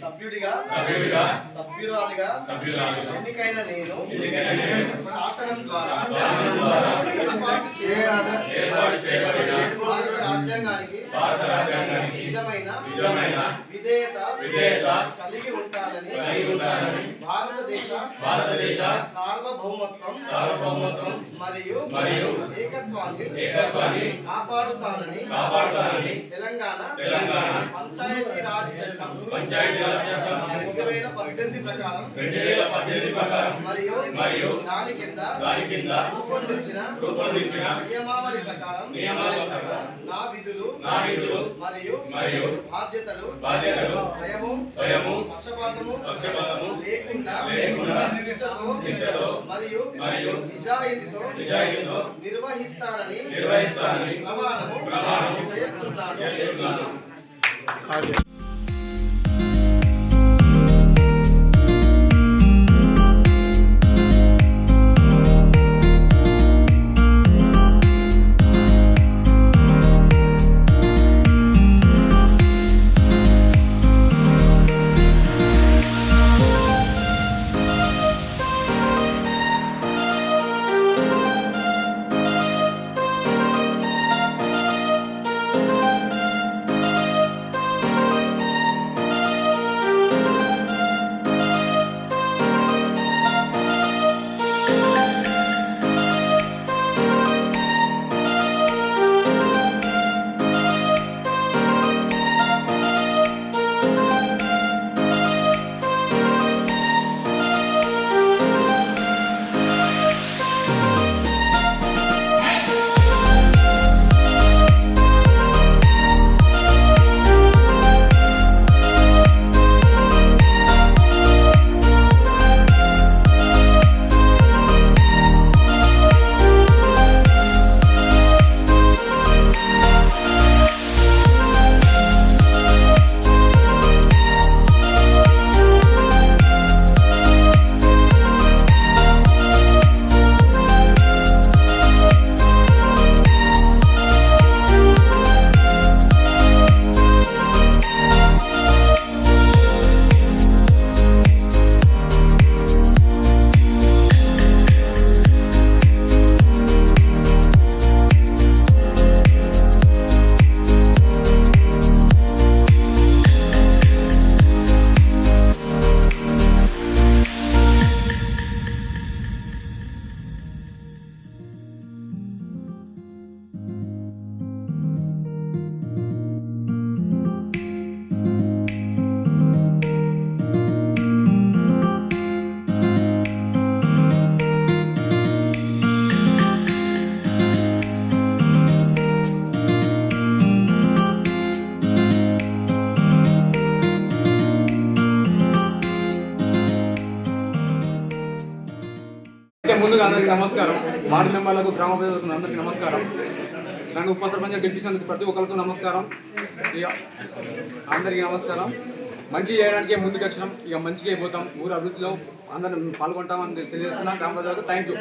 సభ్యుడిగా సభ్యురాలిగా ఎన్నికైన నేను శాసనం ద్వారా ఏర్పాటు చేయబడిన భారత రాజ్యాంగానికి నిజమైన విధేయత కలిగి ఉంటానని భారతదేశ సార్వభౌమత్వం మరియు ఏకత్వాన్ని కాపాడుతానని తెలంగాణ పంచాయతీ రాజ్ చట్టం 2018 ప్రకారం మరియు దాని కింద రూపొందించిన నియమావళి ప్రకారం నా విధులు మరియు బాధ్యతలు భయము పక్షపాతము లేకుండా నిష్ఠతో మరియు నిజాయితీతో నిర్వహిస్తానని ప్రమాణము చేస్తున్నాను. ముందుగా అందరికీ నమస్కారం. వార్డు మెంబర్లకు, గ్రామ ప్రజలకు అందరికీ నమస్కారం. నన్ను ఉప సర్పంచ్గా గెలిపించినందుకు ప్రతి ఒక్కరికి నమస్కారం. అందరికీ నమస్కారం. మంచి చేయడానికే ముందుకు వచ్చినాం, ఇక మంచిగా అయిపోతాం. ఊరు అభివృద్ధిలో అందరం పాల్గొంటామని తెలియజేస్తున్నాం. గ్రామ ప్రజలకు థ్యాంక్ యూ.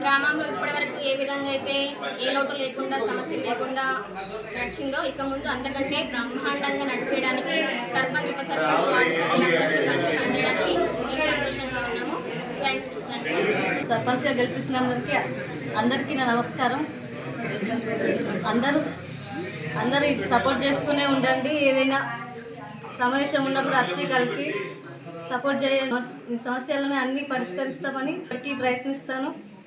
గ్రామంలో ఇప్పటివరకు ఏ విధంగా అయితే ఏ లోటు లేకుండా సమస్యలు లేకుండా నడిచిందో ఇక ముందు అంతకంటే బ్రహ్మాండంగా నడిపేయడానికి సర్పంచ్, ఉప సర్పంచ్, వార్డు సభ్యులందరితో కలిసి పనిచేయడానికి మేము సంతోషంగా ఉన్నాము. థ్యాంక్స్. సర్పంచ్గా గెలిపించినందరికీ అందరికీ నా నమస్కారం. అందరూ సపోర్ట్ చేస్తూనే ఉండండి. ఏదైనా సమావేశం ఉన్నప్పుడు వచ్చి కలిసి సపోర్ట్ చేయ సమస్యలను అన్నీ పరిష్కరిస్తామని ప్రయత్నిస్తాను.